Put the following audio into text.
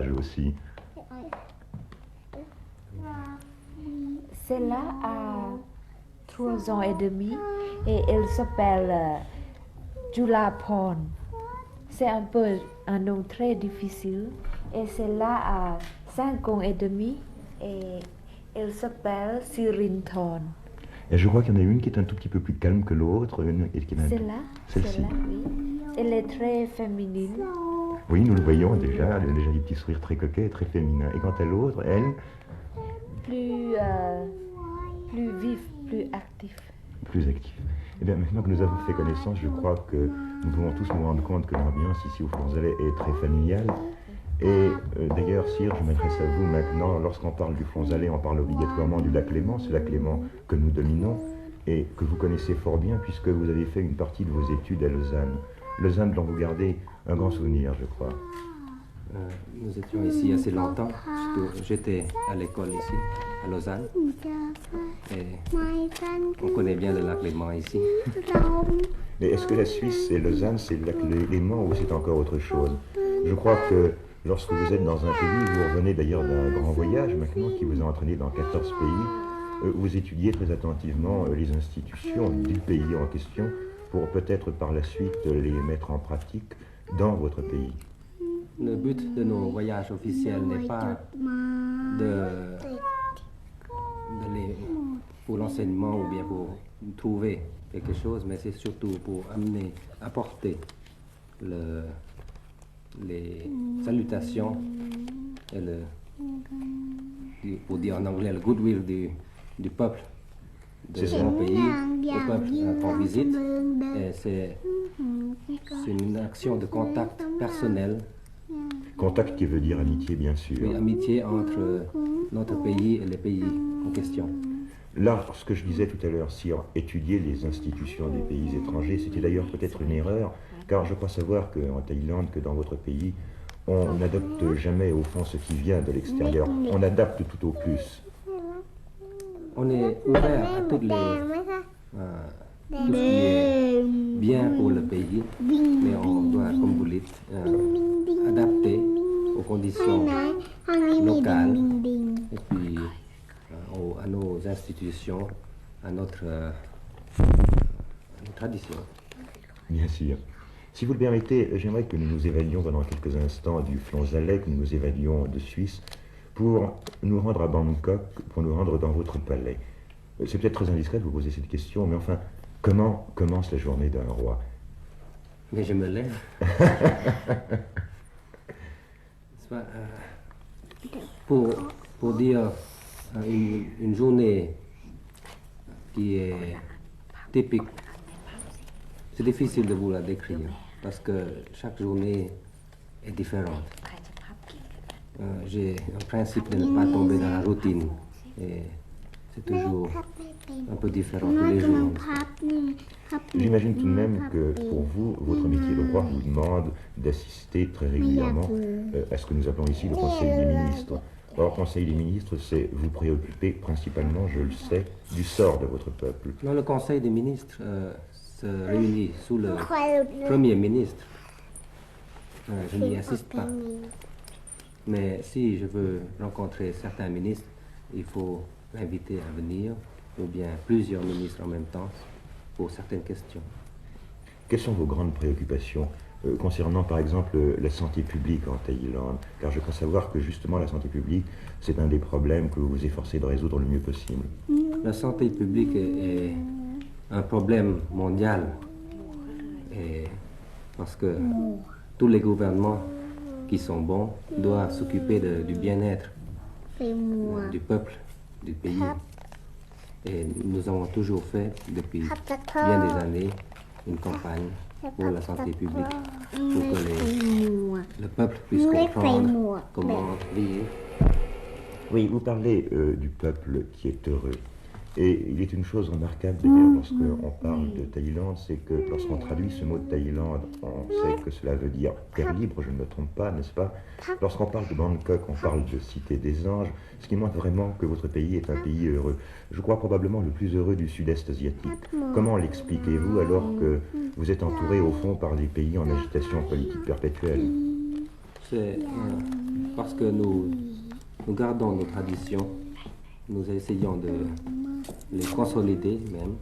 aussi. Celle-là a 3 ans et demi et elle s'appelle Julaporn. C'est un peu un nom très difficile. Et celle-là a 5 ans et demi et elle s'appelle Sirinthorn. Et je crois qu'il y en a une qui est un tout petit peu plus calme que l'autre. Celle-là, Celle-ci. oui. Elle est très féminine. Oui, nous le voyons déjà. Elle a déjà des petits sourires très coquets et très féminins. Et quant à l'autre, elle... Plus vif, plus actif. Plus actif. Eh bien, maintenant que nous avons fait connaissance, je crois que nous pouvons tous nous rendre compte que l'ambiance ici au Flonzalais est très familiale. Et d'ailleurs, Sire, je m'adresse à vous maintenant. Lorsqu'on parle du Flonzalais, on parle obligatoirement du lac Léman. Ce lac Léman que nous dominons et que vous connaissez fort bien puisque vous avez fait une partie de vos études à Lausanne. Lausanne dont vous gardez un grand souvenir, je crois. Nous étions ici assez longtemps. J'étais à l'école ici, à Lausanne. Et on connaît bien le lac Léman ici. Mais est-ce que la Suisse et Lausanne, c'est le lac Léman ou c'est encore autre chose? Je crois que lorsque vous êtes dans un pays, vous revenez d'ailleurs d'un grand voyage maintenant qui vous a entraîné dans 14 pays, vous étudiez très attentivement les institutions du pays en question pour peut-être par la suite les mettre en pratique dans votre pays. Le but de nos voyages officiels n'est pas d'aller pour l'enseignement ou bien pour trouver quelque chose, mais c'est surtout pour apporter les salutations et pour dire en anglais, le goodwill du peuple de mon pays au peuple qu'on visite. Et c'est une action de contact personnel. Contact qui veut dire amitié, bien sûr. Oui, amitié entre notre pays et les pays en question. Là, ce que je disais tout à l'heure, Sire, étudier les institutions des pays étrangers, c'était d'ailleurs peut-être une erreur, car je crois savoir qu'en Thaïlande, que dans votre pays, on n'adopte jamais au fond ce qui vient de l'extérieur. On adapte tout au plus. On est ouvert à tout ce qui est bien pour le pays, mais on doit, comme vous dites, adapter aux conditions locales et puis à nos institutions, à notre tradition. Bien sûr. Si vous le permettez, j'aimerais que nous nous évadions pendant quelques instants du Flonzalais, que nous nous évadions de Suisse, pour nous rendre à Bangkok, pour nous rendre dans votre palais. C'est peut-être très indiscret de vous poser cette question, mais enfin, comment commence la journée d'un roi? Mais je me lève. Pour dire une journée qui est typique, c'est difficile de vous la décrire parce que chaque journée est différente. J'ai un principe de ne pas tomber dans la routine et c'est toujours un peu différent tous les jours. J'imagine tout de même que pour vous, votre métier de roi vous demande d'assister très régulièrement à ce que nous appelons ici le Conseil des ministres. Or, Conseil des ministres, c'est vous préoccuper principalement, je le sais, du sort de votre peuple. Non, le Conseil des ministres se réunit sous le Premier ministre. Je n'y assiste pas. Mais si je veux rencontrer certains ministres, il faut l'inviter à venir, ou bien plusieurs ministres en même temps, pour certaines questions. Quelles sont vos grandes préoccupations concernant par exemple la santé publique en Thaïlande? Car je crois savoir que justement la santé publique, c'est un des problèmes que vous vous efforcez de résoudre le mieux possible. La santé publique est un problème mondial, et parce que tous les gouvernements qui sont bons doivent s'occuper du bien-être du peuple, du pays. Et nous avons toujours fait, depuis bien des années, une campagne pour la santé publique, pour que le peuple puisse comprendre comment vivre. Oui, vous parlez du peuple qui est heureux. Et il est une chose remarquable d'ailleurs lorsqu'on parle de Thaïlande, c'est que lorsqu'on traduit ce mot de Thaïlande, on sait que cela veut dire terre libre, je ne me trompe pas, n'est-ce pas? Lorsqu'on parle de Bangkok, on parle de cité des anges, ce qui montre vraiment que votre pays est un pays heureux. Je crois probablement le plus heureux du sud-est asiatique. Comment l'expliquez-vous alors que vous êtes entouré au fond par des pays en agitation politique perpétuelle? C'est parce que nous gardons nos traditions, nous essayons de les consolider même.